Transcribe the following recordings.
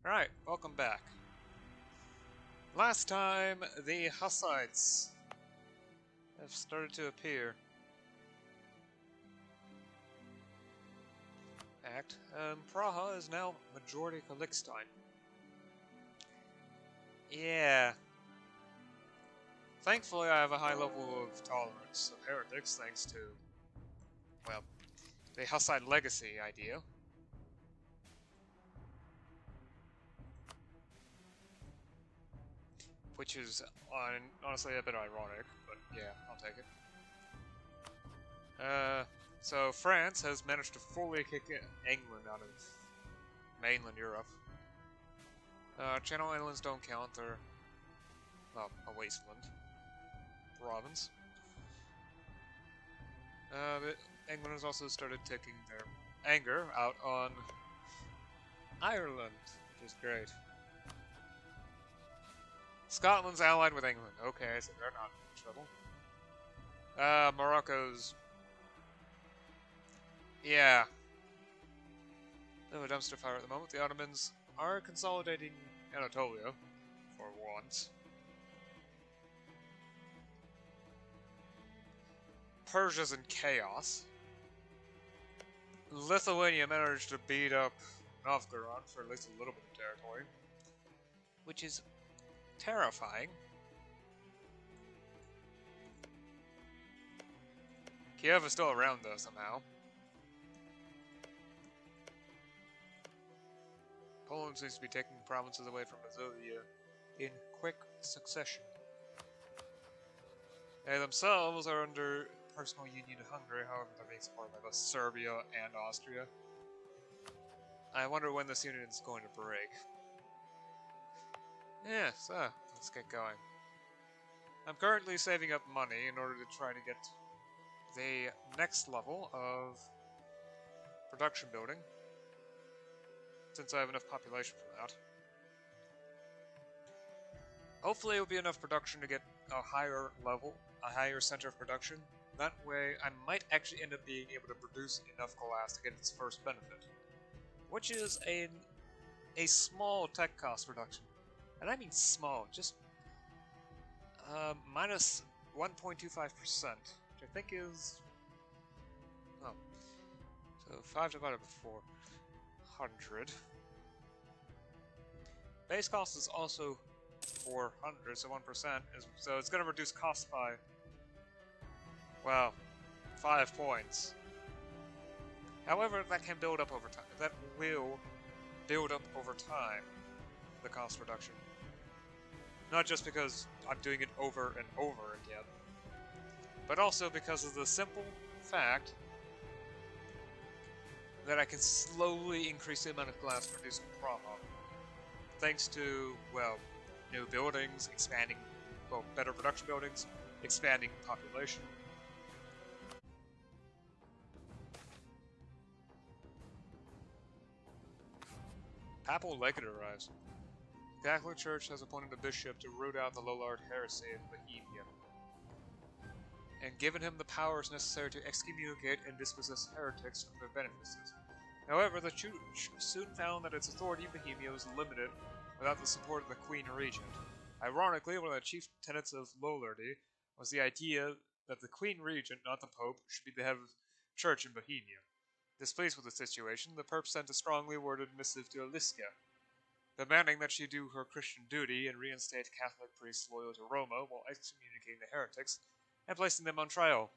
Alright, welcome back. Last time, the Hussites have started to appear. Praha is now majority Kalikstein. Yeah. Thankfully, I have a high level of tolerance of heretics thanks to, well, the Hussite legacy idea. Which is, honestly, a bit ironic, but yeah, I'll take it. So France has managed to fully kick England out of mainland Europe. Channel Islands don't count, they're, well, a wasteland province. But England has also started taking their anger out on Ireland, which is great. Scotland's allied with England. Okay, so they're not in trouble. Morocco's... Yeah. No dumpster fire at the moment. The Ottomans are consolidating Anatolia, for once. Persia's in chaos. Lithuania managed to beat up Novgorod for at least a little bit of territory, which is terrifying. Kiev is still around though somehow. Poland seems to be taking provinces away from Mazolia in quick succession. They themselves are under personal union to Hungary, however they're being supported by both Serbia and Austria. I wonder when this union is going to break. Yeah, so, let's get going. I'm currently saving up money in order to try to get the next level of production building, since I have enough population for that. Hopefully it will be enough production to get a higher level, a higher center of production. That way I might actually end up being able to produce enough glass to get its first benefit, which is a small tech cost reduction. And I mean small, just minus 1.25%, which I think is, oh, so 5 divided by 400. Base cost is also 400, so 1%, so it's going to reduce cost by, well, 5 points. However, that can build up over time. That will build up over time, the cost reduction. Not just because I'm doing it over and over again, but also because of the simple fact that I can slowly increase the amount of glass produced in Praha. Thanks to, well, new buildings, expanding, well, better production buildings, expanding population. Papal legate arrives. The Catholic Church has appointed a bishop to root out the Lollard heresy in Bohemia, and given him the powers necessary to excommunicate and dispossess heretics from their benefices. However, the Church soon found that its authority in Bohemia was limited without the support of the Queen Regent. Ironically, one of the chief tenets of Lollardy was the idea that the Queen Regent, not the Pope, should be the head of the Church in Bohemia. Displeased with the situation, the Pope sent a strongly worded missive to Aliska, demanding that she do her Christian duty and reinstate Catholic priests loyal to Roma while excommunicating the heretics and placing them on trial.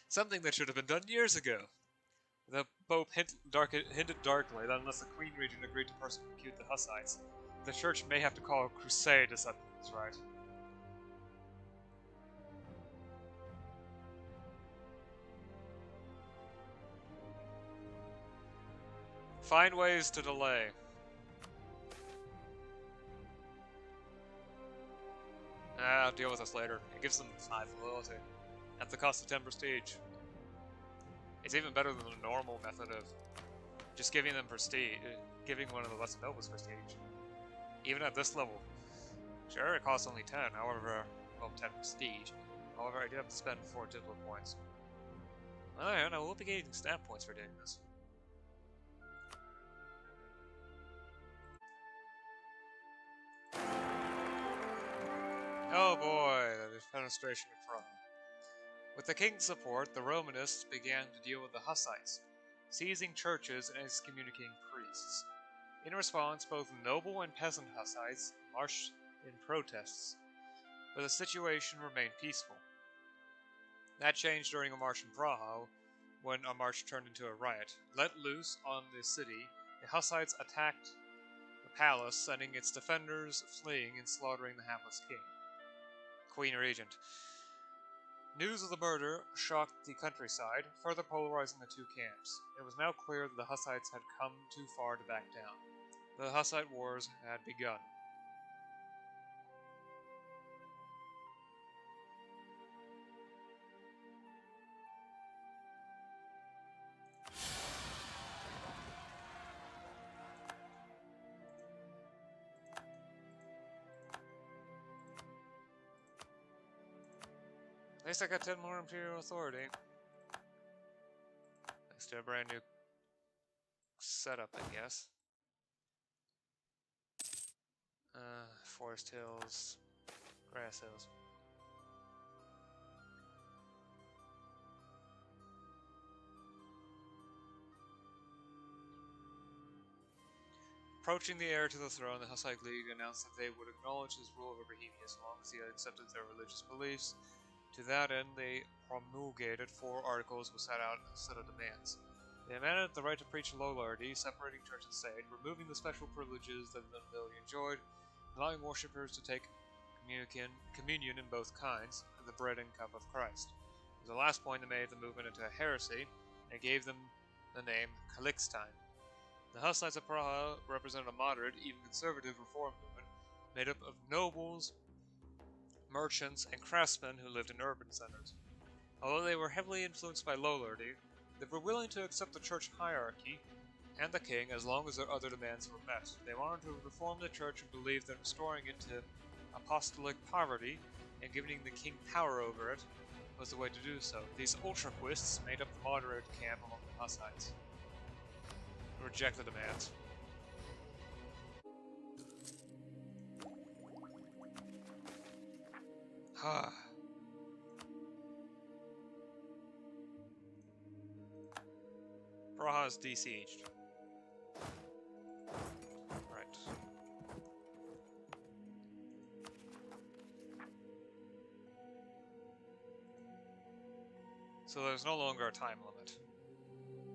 Something that should have been done years ago. The Pope hinted darkly that unless the Queen Regent agreed to persecute the Hussites, the Church may have to call a crusade to set things right. Find ways to delay. I'll deal with this later. It gives them 5 loyalty, at the cost of 10 prestige. It's even better than the normal method of just giving them prestige, giving one of the lesser nobles prestige. Even at this level. Sure, it costs only 10, however, well, 10 prestige. However, I do have to spend 4 Diddler points. Alright, I will be getting stat points for doing this. Oh boy, the defenestration of Prague. With the king's support, the Romanists began to deal with the Hussites, seizing churches and excommunicating priests. In response, both noble and peasant Hussites marched in protests, but the situation remained peaceful. That changed during a march in Praha, when a march turned into a riot. Let loose on the city, the Hussites attacked the palace, sending its defenders fleeing and slaughtering the hapless Queen Regent. News of the murder shocked the countryside, further polarizing the two camps. It was now clear that the Hussites had come too far to back down. The Hussite wars had begun. At least I got 10 more Imperial Authority. Thanks to a brand new setup, I guess. Forest hills, grass hills. Approaching the heir to the throne, the Hussite League announced that they would acknowledge his rule over Bohemia so long as he had accepted their religious beliefs. To that end, they promulgated 4 articles with set out a set of demands. They demanded the right to preach Lollardy, separating church and state, removing the special privileges that the nobility enjoyed, allowing worshippers to take communion in both kinds, the bread and cup of Christ. It was the last point that made the movement into a heresy, and gave them the name Calixtine. The Hussites of Praha represented a moderate, even conservative reform movement, made up of nobles, merchants, and craftsmen who lived in urban centers. Although they were heavily influenced by Lollardy, they were willing to accept the church hierarchy and the king as long as their other demands were met. They wanted to reform the church and believed that restoring it to apostolic poverty and giving the king power over it was the way to do so. These ultraquists made up the moderate camp among the Hussites. Reject the demands. Praha is besieged. Right. So there's no longer a time limit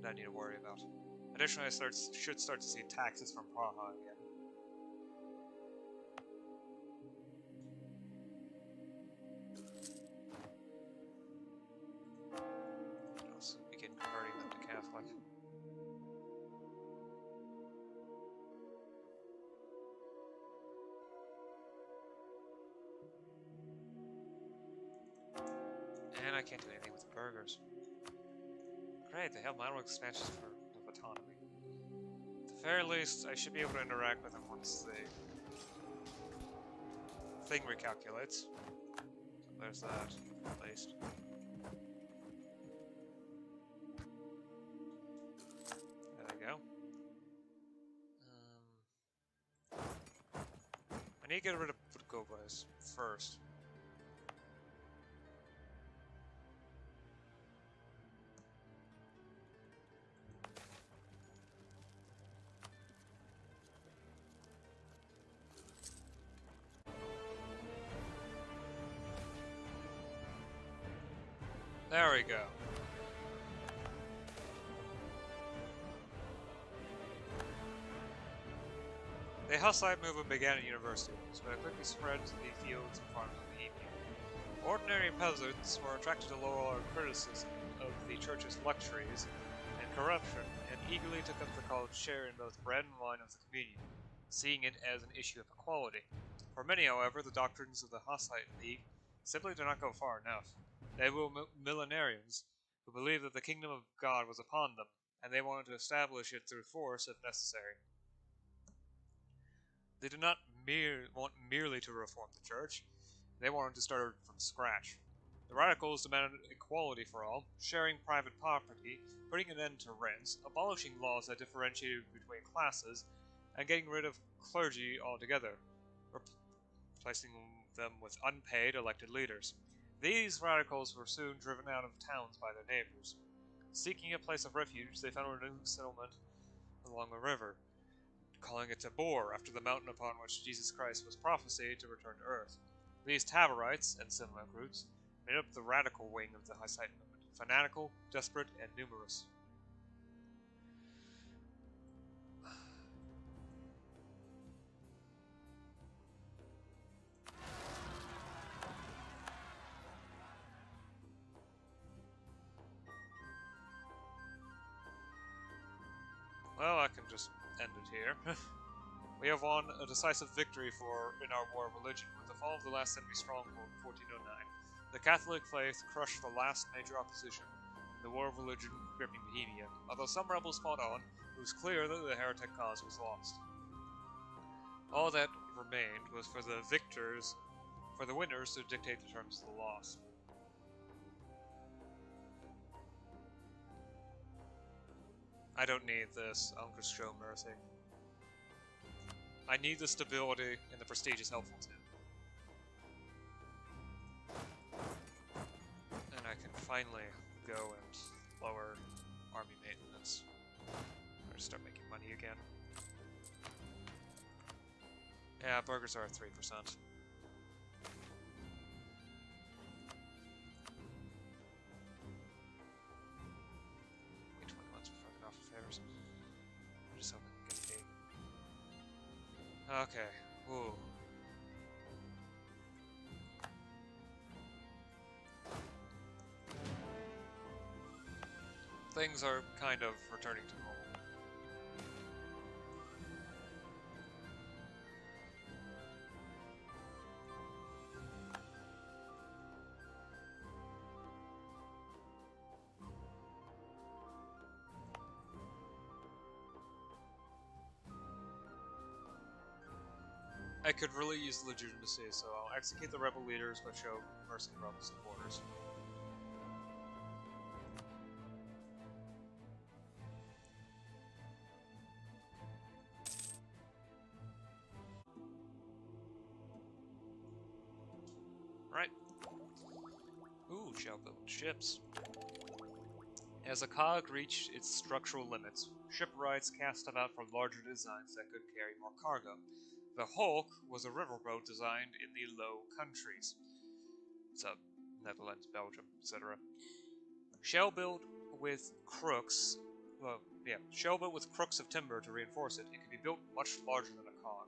that I need to worry about. Additionally, I should start to see taxes from Praha again. Also begin converting them to Catholic. And I can't do anything with the burgers. Great, they have minor expansions of autonomy. At the very least, I should be able to interact with them once the thing recalculates. So there's that, at least. There we go. I need to get rid of Budgovas first. There we go. The Hussite movement began at universities, but it quickly spread to the fields and farms of Bohemia. Ordinary peasants were attracted to Loyola criticism of the church's luxuries and corruption, and eagerly took up the called share in both bread and wine of the communion, seeing it as an issue of equality. For many, however, the doctrines of the Hussite League simply did not go far enough. They were millenarians who believed that the kingdom of God was upon them, and they wanted to establish it through force if necessary. They did not want merely to reform the church, they wanted to start from scratch. The radicals demanded equality for all, sharing private property, putting an end to rents, abolishing laws that differentiated between classes, and getting rid of clergy altogether, replacing them with unpaid elected leaders. These radicals were soon driven out of towns by their neighbors. Seeking a place of refuge, they found a new settlement along the river, calling it Tabor, after the mountain upon which Jesus Christ was prophesied to return to earth. These Taborites, and similar groups, made up the radical wing of the Hussite movement, fanatical, desperate, and numerous. Well, I can just end it here. We have won a decisive victory in our war of religion. With the fall of the last enemy stronghold in 1409, the Catholic faith crushed the last major opposition in the war of religion gripping Bohemia. Although some rebels fought on, it was clear that the heretic cause was lost. All that remained was for the winners to dictate the terms of the loss. I don't need this, I'll just show mercy. I need the stability, and the prestige is helpful too. And I can finally go and lower army maintenance. Or start making money again. Yeah, burgers are at 3%. 20 months before I can offer favors. I'm just hoping I can get paid. Okay. Ooh. Things are kind of returning to normal. I could really use legitimacy, so I'll execute the rebel leaders but show mercy to rebel supporters. Right. Ooh, shell-built ships. As a cog reached its structural limits, shipwrights cast about for larger designs that could carry more cargo. The Hulk was a riverboat designed in the Low Countries. So, Netherlands, Belgium, etc. Shell-built with crooks of timber to reinforce it, it could be built much larger than a cog.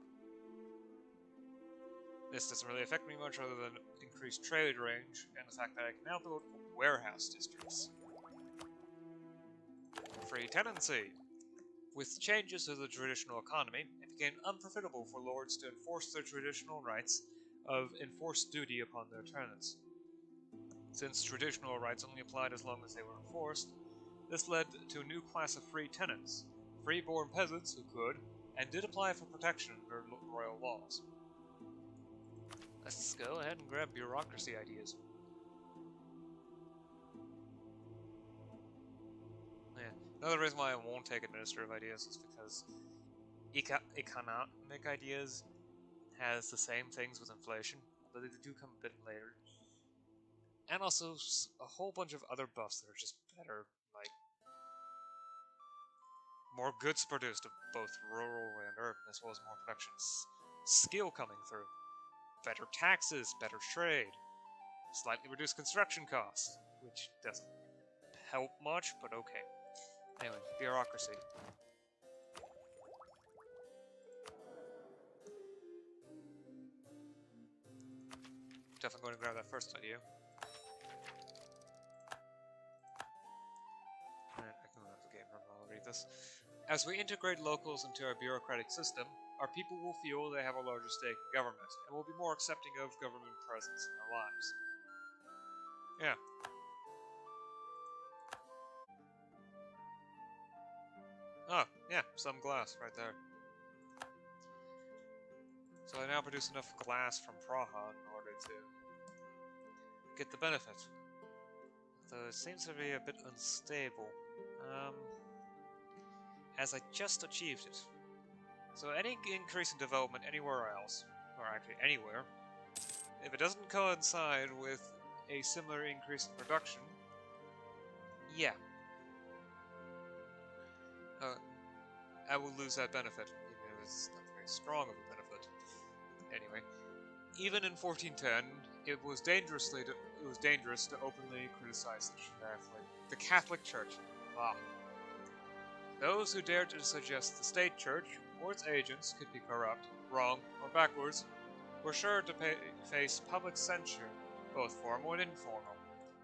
This doesn't really affect me much other than increased trade range and the fact that I can now build warehouse districts. Free tenancy. With changes to the traditional economy, it became unprofitable for lords to enforce their traditional rights of enforced duty upon their tenants. Since traditional rights only applied as long as they were enforced, this led to a new class of free tenants, free-born peasants who could, and did apply for protection under royal laws. Let's go ahead and grab bureaucracy ideas. Yeah. Another reason why I won't take administrative ideas is because economic ideas has the same things with inflation, but they do come a bit later. And also a whole bunch of other buffs that are just better, like more goods produced of both rural and urban, as well as more production skill coming through. Better taxes, better trade, slightly reduced construction costs, which doesn't help much, but okay. Anyway, bureaucracy. Definitely going to grab that first idea. I can let the game run while I read this. As we integrate locals into our bureaucratic system, our people will feel they have a larger stake in government, and will be more accepting of government presence in their lives. Yeah. Oh, yeah, some glass right there. So I now produce enough glass from Praha in order to get the benefit. Though it seems to be a bit unstable. As I just achieved it. So any increase in development anywhere else, or actually anywhere, If it doesn't coincide with a similar increase in production, yeah, uh, I will lose that benefit, even if it's not very strong of a benefit. Anyway, even in 1410, it was dangerous to openly criticize the Catholic Church. Ah, those who dared to suggest the state church or its agents could be corrupt, wrong, or backwards were sure to face public censure, both formal and informal.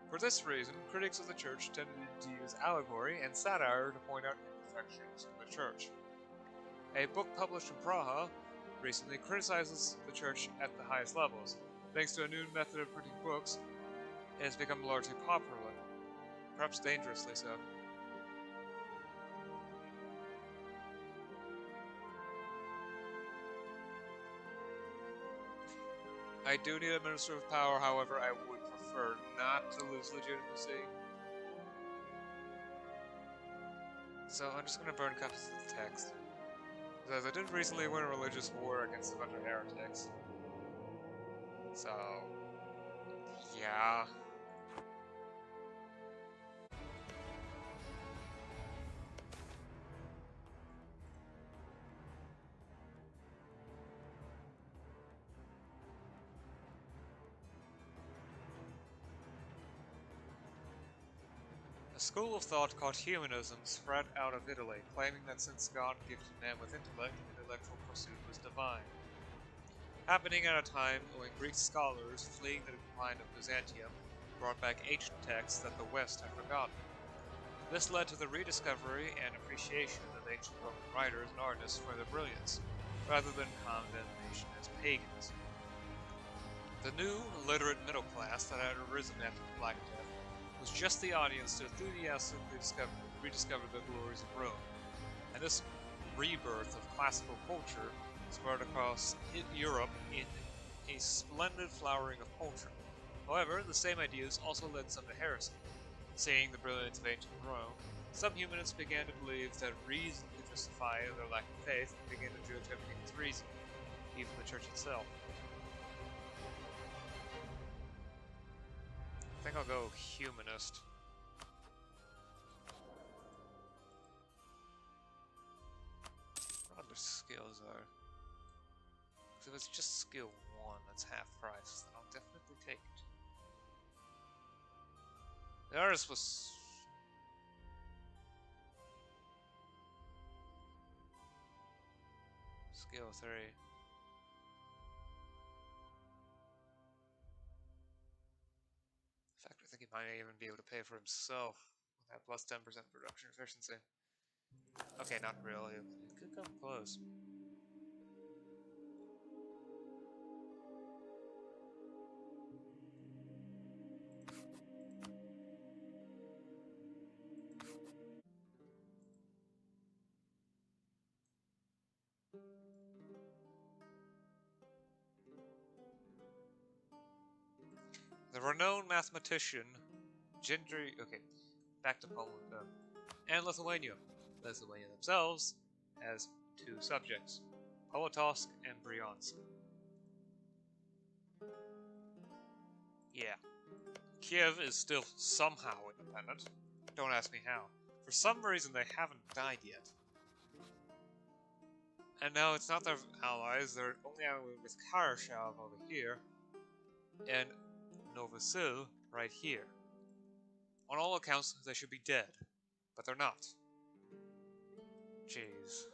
For this reason, critics of the church tended to use allegory and satire to point out imperfections in the church. A book published in Praha recently criticizes the church at the highest levels. Thanks to a new method of printing books, it has become largely popular, perhaps dangerously so. I do need administrative power, however, I would prefer not to lose legitimacy. So I'm just going to burn copies of the text. Because I did recently win a religious war against a bunch of heretics. So, yeah. A school of thought called humanism spread out of Italy, claiming that since God gifted man with intellect, intellectual pursuit was divine. Happening at a time when Greek scholars, fleeing the decline of Byzantium, brought back ancient texts that the West had forgotten. This led to the rediscovery and appreciation of ancient Roman writers and artists for their brilliance, rather than condemnation as pagans. The new, literate middle class that had arisen after the Black Death was just the audience to enthusiastically rediscover the glories of Rome, and this rebirth of classical culture spread across Europe in a splendid flowering of culture. However, the same ideas also led some to heresy. Seeing the brilliance of ancient Rome, some humanists began to believe that reason could justify their lack of faith and began to judge everything as reason, even the church itself. I think I'll go humanist. What other skills are? Because if it's just skill 1 that's half price, then I'll definitely take it. The artist was... skill 3. In fact, I think he might even be able to pay for himself with that plus 10% production efficiency. Okay, not really. It could come close. The renowned mathematician okay, back to Poland and Lithuania. Lithuania themselves has 2 subjects, Polotosk and Bryansk. Yeah, Kiev is still somehow independent. Don't ask me how. For some reason, they haven't died yet. And now it's not their allies, they're only allied with Kharashov over here, and Novosil right here. On all accounts, they should be dead, but they're not. Jeez.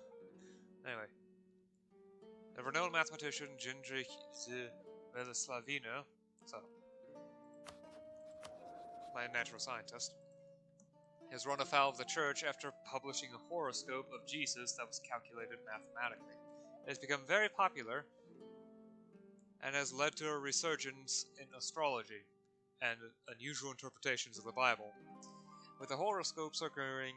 Anyway, the renowned mathematician Jindřich z Velislavina, so my natural scientist, has run afoul of the church after publishing a horoscope of Jesus that was calculated mathematically. It has become very popular and has led to a resurgence in astrology and unusual interpretations of the Bible. With the horoscope circulating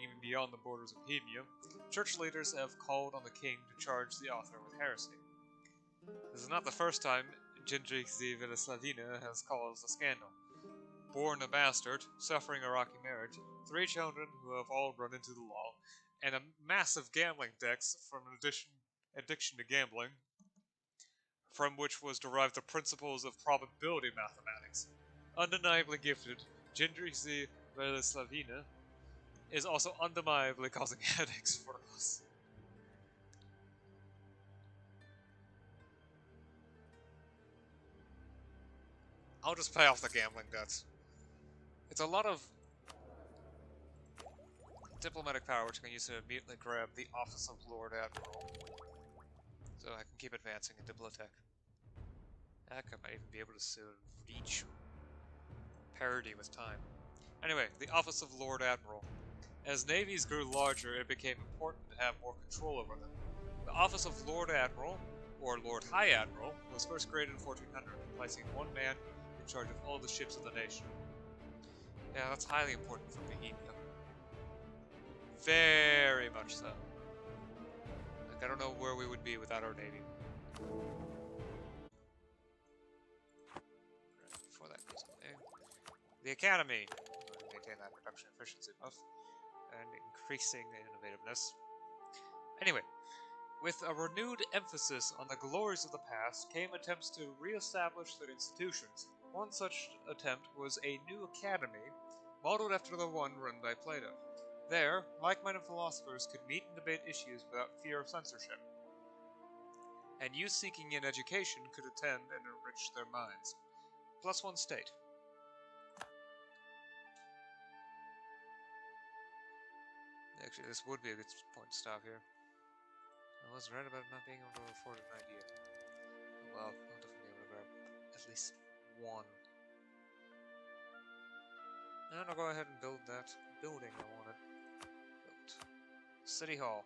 even beyond the borders of Bohemia, church leaders have called on the king to charge the author with heresy. This is not the first time Jindřich z Velislavina has caused a scandal. Born a bastard, suffering a rocky marriage, 3 children who have all run into the law, and a massive gambling debt from an addiction to gambling. from which was derived the principles of probability mathematics. Undeniably gifted, Jindrisi Velislavina is also undeniably causing headaches for us. I'll just pay off the gambling debts. It's a lot of diplomatic power, which I can use to immediately grab the office of Lord Admiral. So I can keep advancing in Diplotech. I might even be able to soon reach parity with time. Anyway, the office of Lord Admiral. As navies grew larger, it became important to have more control over them. The office of Lord Admiral, or Lord High Admiral, was first created in 1400, placing one man in charge of all the ships of the nation. Yeah, that's highly important for Bohemia. Very much so. Like, I don't know where we would be without our navy. Before that goes away. The Academy. Maintain that production efficiency buff. And increasing innovativeness. Anyway, with a renewed emphasis on the glories of the past came attempts to re-establish their institutions. One such attempt was a new academy, modeled after the one run by Plato. There, like-minded philosophers could meet and debate issues without fear of censorship, and youth seeking an education could attend and enrich their minds. +1 state. Actually, this would be a good point to stop here. I was right about not being able to afford an idea. Well, I'll definitely be able to grab at least one. And I'll go ahead and build that building I wanted. Built. City Hall.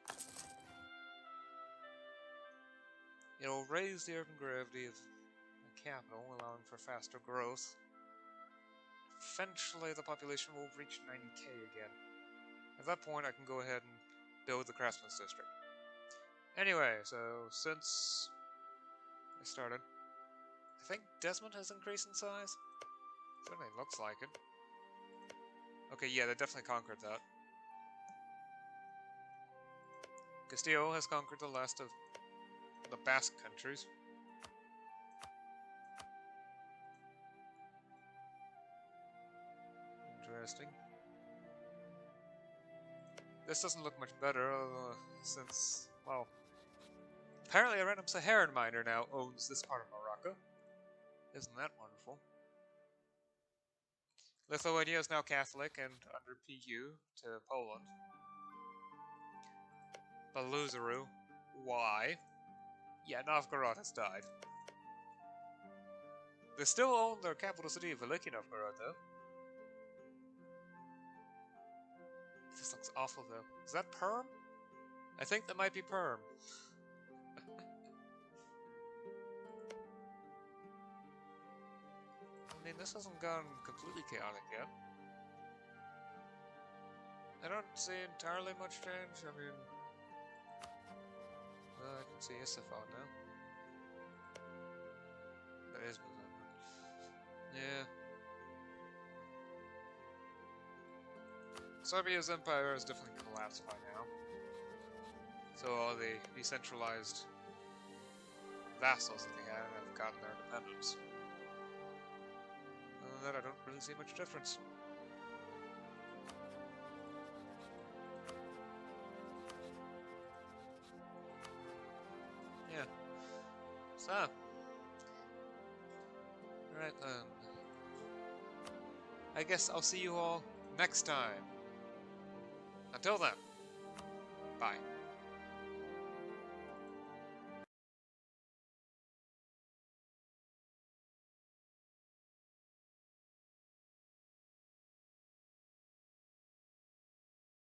It'll raise the urban gravity of the capital, allowing for faster growth. Eventually, the population will reach 90k again. At that point, I can go ahead and build the Craftsman's District. Anyway, so since I started, I think Desmond has increased in size. Certainly looks like it. Okay, yeah, they definitely conquered that. Castillo has conquered the last of the Basque countries. Interesting. This doesn't look much better, since, well, apparently a random Saharan miner now owns this part of Morocco. Isn't that wonderful? Lithuania is now Catholic and under PU to Poland. Beluzaru. Why? Yeah, Novgorod has died. They still own their capital city of Veliki Novgorod, though. This looks awful, though. Is that Perm? I think that might be Perm. I mean, this hasn't gone completely chaotic yet. I don't see entirely much change. I mean, well, I can see Isfahan now. That is bizarre. Yeah. Serbia's empire has definitely collapsed by now. So all the decentralized vassals that they had have gotten their independence. Other than that, I don't really see much difference. Yeah. So. Alright then. I guess I'll see you all next time. Until then, bye.